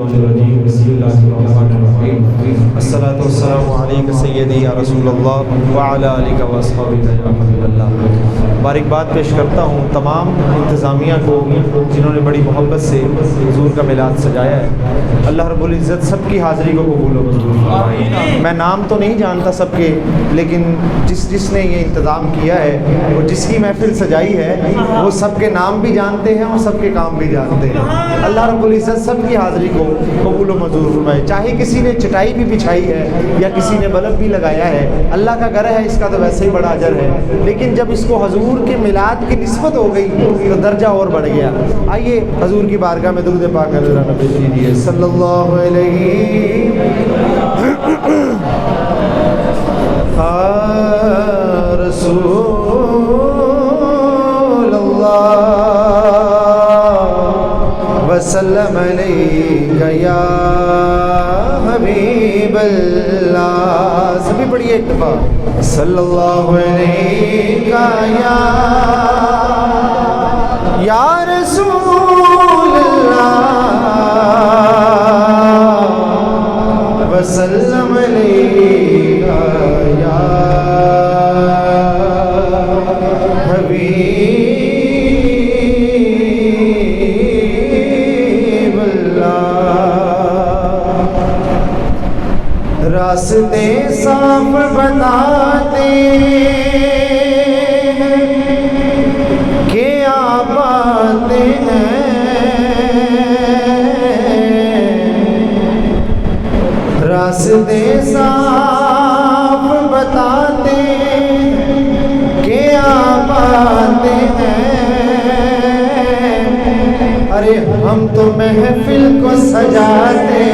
بسم اللہ الرحمن الرحیم الصلاۃ والسلام علیک سیدی یا رسول اللہ وعلی آلک واصحابک یا حبیب اللہ۔ مبارکباد پیش کرتا ہوں تمام انتظامیہ کو جنہوں نے بڑی محبت سے حضور کا میلاد سجایا ہے۔ اللہ رب العزت سب کی حاضری کو قبول و منظور فرمائے۔ میں نام تو نہیں جانتا سب کے، لیکن جس نے یہ انتظام کیا ہے اور جس کی محفل سجائی ہے وہ سب کے نام بھی جانتے ہیں اور سب کے کام بھی جانتے ہیں۔ اللہ رب العزت سب کی حاضری کو قبول و منظور فرمائے۔ چاہے کسی نے چٹائی بھی بچھائی ہے یا کسی نے بلب بھی لگایا ہے، اللہ کا گھر ہے، اس کا تو ویسے ہی بڑا اجر ہے، لیکن جب اس کو حضور کے میلاد کی نسبت ہو گئی تو درجہ اور بڑھ گیا۔ آئیے حضور کی بارگاہ میں درود پاک پیش کیجیے صلی اللہ علیہ رسول اللہ وسلم علیک یا حبیب اللہ۔ سبھی پڑھیے اتفاق صلی اللہ علیہ یا رسول اللہ وسلم علیک یا حبیب راستے صاف بتاتے کہ آپ آتے ہیں، راستے صاف بتاتے کہ آپ آتے ہیں۔ ارے ہم تو محفل کو سجاتے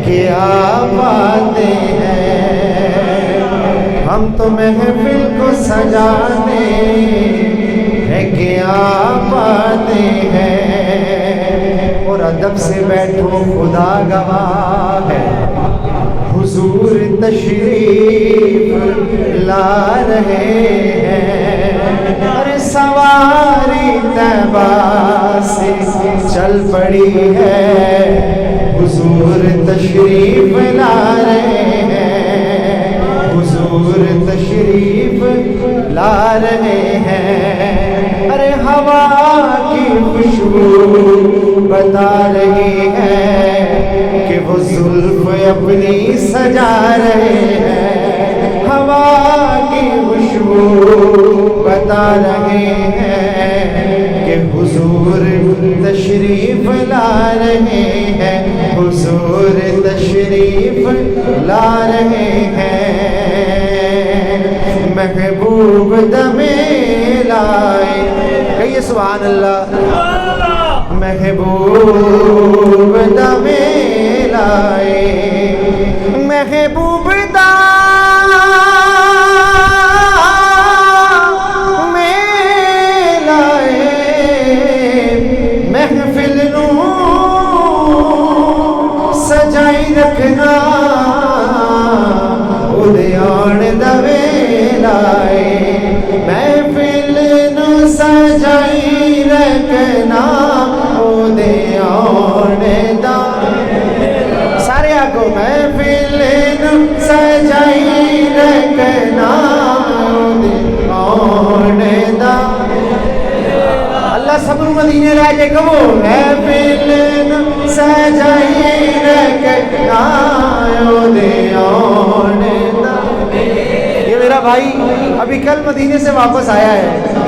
کہ آپ آتے ہیں، ہم تو محفل کو سجاتے ہیں کہ آپ آتے ہیں۔ اور ادب سے بیٹھو خدا گواہ ہے، حضور تشریف لا رہے ہیں۔ ارے سواری طیبہ سے چل پڑی ہے، حضور تشریف لا رہے ہیں، حضور تشریف لا رہے ہیں۔ ارے ہوا کی خوشبو بتا رہی ہے کہ وہ زلف اپنی سجا رہے ہیں، ہوا کی خوشبو بتا رہے ہیں کہ حضور تشریف لا رہے ہیں، حضور تشریف لا رہے ہیں۔ محبوب دم لائے، کہیے سبحان اللہ۔ محبوب دم لائے، محبوب رکھنا ادیان دوے لائے، محفل نو سجائی رکھنا ادیان دا، سارے آگو محفل نو سجائی رکھنا ادیان دا۔ اللہ سب مدینے راجے کبو محفل نو سجائی رکھنا ادیان دا۔ یہ میرا بھائی ابھی کل مدینے سے واپس آیا ہے،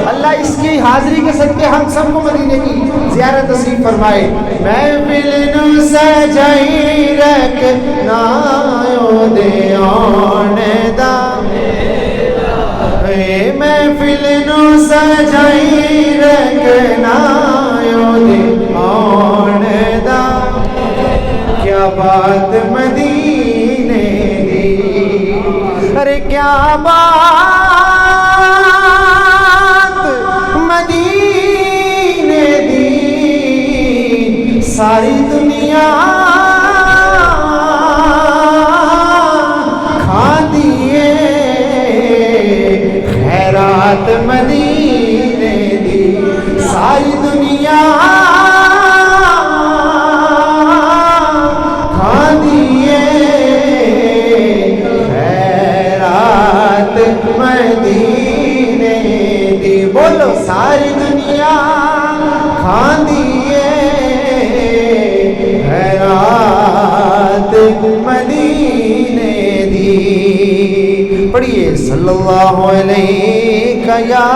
اللہ اس کی حاضری کے صدقے ہم سب کو مدینے کی زیارت نصیب فرمائے۔ محفل نو سجائی رکھنا ادیان دا، محفل نو سجائی رکھنا ادیان دا۔ کیا بات مدینے دی، ارے کیا بات مدینے دی، ساری دنیا کھا دیے خیرات مدینے دی، ساری دنیا مدینے دی بولو ساری دنیا کھاندی ہے رات مدینے دی. پڑھیے صلی اللہ علیہ یا